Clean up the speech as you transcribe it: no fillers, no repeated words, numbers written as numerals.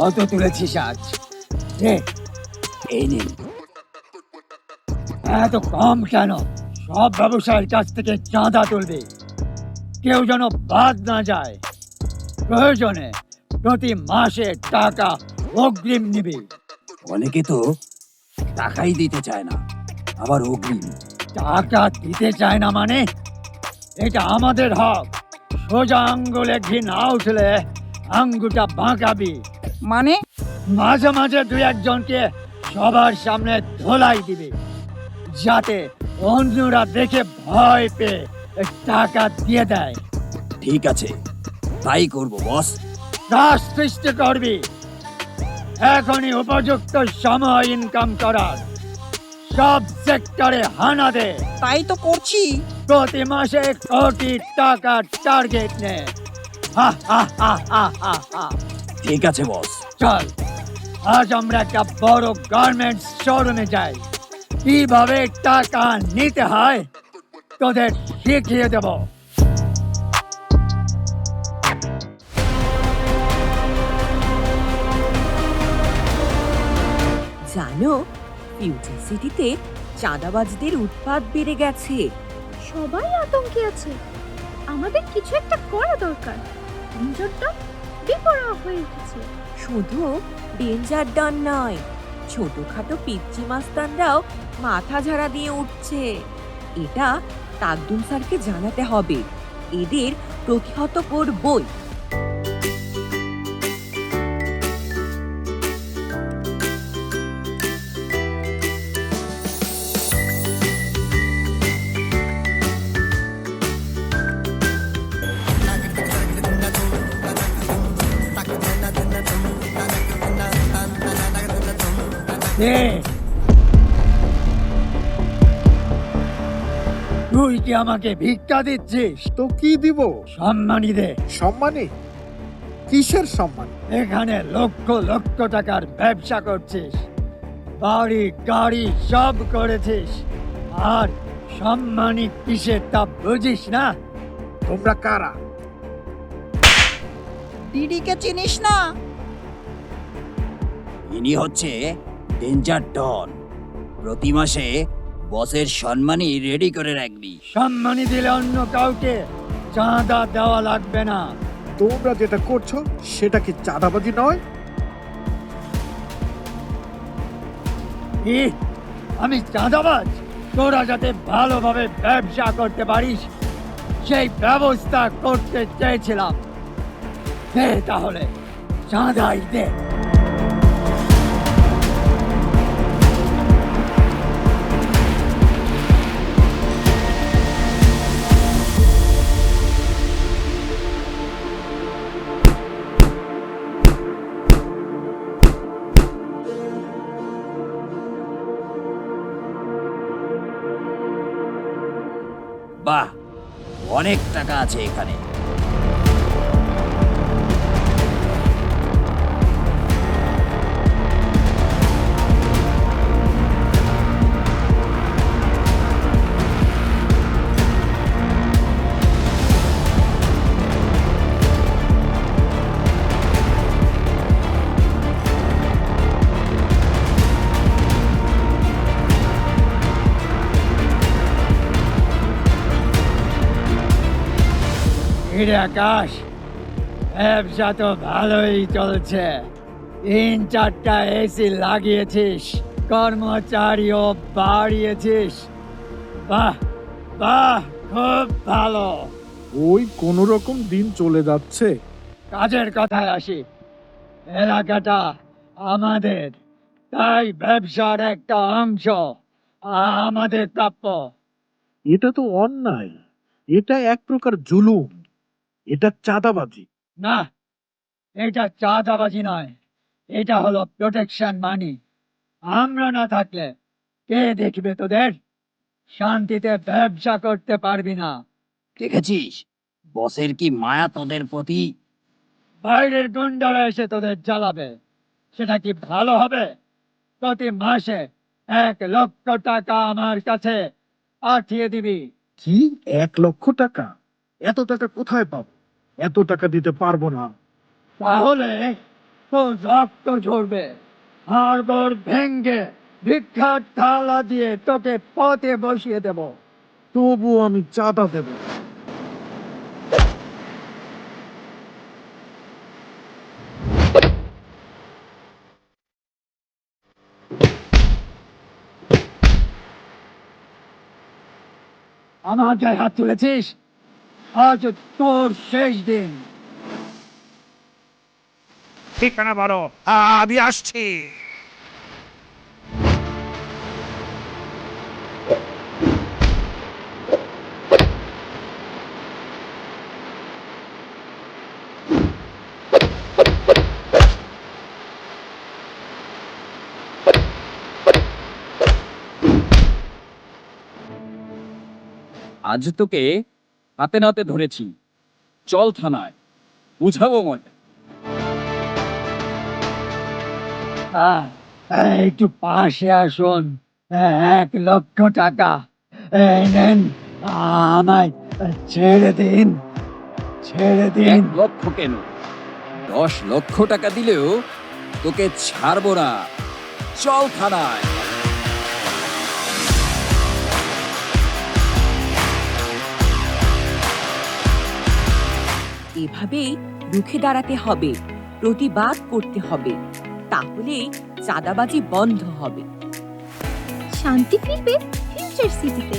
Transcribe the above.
কত তুলেছিস আজ? রে, এই নিন। এত কম কেন? সব ব্যবসায়ীর কাছ থেকে চাঁদা তুলবে, কেউ যেন বাদ না যায়। প্রয়োজনে প্রতি মাসে টাকা অগ্রিম নিবি। অনেকে তো টাকাই দিতে চায় না, আবার অগ্রিম। টাকা দিতে চায় না মানে? এটা আমাদের হক। সোজা আঙ্গুলে ঘি না উঠলে আঙ্গুটা বাঁকাবি। মানে? মাঝে মাঝে দুই একজনকে সবার সামনে ধোলাই দিবি, যাতে অন্যরা দেখে ভয় পেয়ে টাকা দিয়ে দেয়। ঠিক আছে, তাই করব বস। ত্রাস সৃষ্টি করবি। এখনই উপযুক্ত সময় ইনকাম করার। সব সেক্টরে হানা দে। তাই তো করছি। প্রতি মাসে কোটি টাকা টার্গেট নে। হা হা হা হা হা হা। ঠিক আছে বস। চল, আজ আমরা একটা বড় গার্মেন্টস শোরুমে যাই। কিভাবে টাকা নিতে হয় তোদের শিখিয়ে দেব। জানো, ফিউচার সিটিতে চাঁদাবাজদের উৎপাত বেড়ে গেছে। সবাই আতঙ্কে আছে। আমাদের কিছু একটা করা দরকার। ডেঞ্জারটা বেপরোয়া হয়ে উঠেছে। শুধু ডেঞ্জার ডন নয়, ছোটখাটো পিচ্চি মাস্তানরাও মাথা ঝাড়া দিয়ে উঠছে। এটা তাকদুম স্যারকে জানাতে হবে। এদের প্রতিহত করবই। দে। তুই কি আমাকে ভিক্ষা দিচ্ছিস? তো কি দিব? সম্মানী দে। সম্মানী? কিসের সম্মান? এখানে লক্ষ লক্ষ টাকার ব্যবসা করছিস, বাড়ি গাড়ি সব করেছিস, আর সম্মানী কিসের তা বুঝিস না? তোমরা কারা? ডিডিকে চিনিস না? ইনি হচ্ছে ডেঞ্জার ডন। প্রতি মাসে বসের সম্মানই রেডি করে রাখবি। সম্মানী দিলে অন্য কাউকে চাঁদা দেওয়া লাগবে না। তোমরা যেটা করছো সেটা কি চাঁদাবাজি নয়? কি? আমি চাঁদাবাজ? তোরা যাতে ভালোভাবে ব্যবসা করতে পারিস সেই ব্যবস্থা করতে চেয়েছিলাম। দে তাহলে, চাঁদাই দে। বাহ, অনেক টাকা আছে এখানে। হিরে আকাশ, ব্যবসা তো ভালোই চলছে। 3-4টা এসি লাগিয়েছিস, কর্মচারীও বাড়িয়েছিস। বাহ বাহ, খুব ভালো। ওই কোন রকম দিন চলে যাচ্ছে। কাজের কথায় আসি। এলাকাটা আমাদের, তাই ব্যবসার একটা অংশ আমাদের প্রাপ্য। এটা তো অন্যায়। এটা এক প্রকার জুলুম। এটা চাঁদাবাজি। না, এটা চাঁদাবাজি নয়, এটা হলো প্রোটেকশন মানি। আমরা না থাকলে কে দেখবে তোদের? শান্তিতে ব্যবসা করতে পারবি না। দেখেছিস বসের কি মায়া তোদের প্রতি। বাইরের গুন্ডারা এসে তোদের জ্বালাবে, সেটা কি ভালো হবে? প্রতি মাসে 1 লক্ষ টাকা আমার কাছে পাঠিয়ে দিবি। কি? 1 লক্ষ টাকা? এত টাকা কোথায় পাবো? এত টাকা দিতে পারবো না। তাহলে তো রক্ত ঝরবে। হাড়গোড় ভেঙ্গে ভিক্ষার থালা দিয়ে তোকে পথে বসিয়ে দেব। তবু আমি চাঁদা দেব। আমার গায়ে হাত তুলেছিস, আজ তোর শেষ দিন। ঠিকানা বলো, আমি আসছি। আজ তোকে হাতে নাতে ধরেছি, চল থানায়, বুঝাবো মজা। একটু পাশে আসুন। 1,00,000 টাকা এই নেন, আমায় ছেড়ে দিন, ছেড়ে দিন। 1,00,000 কেন, 10,00,000 টাকা দিলেও তোকে ছাড়বো না, চল থানায়। এভাবেই রুখে দাঁড়াতে হবে, প্রতিবাদ করতে হবে, তাহলেই চাঁদাবাজি বন্ধ হবে। শান্তি ফিরবে ফিউচার সিটিতে।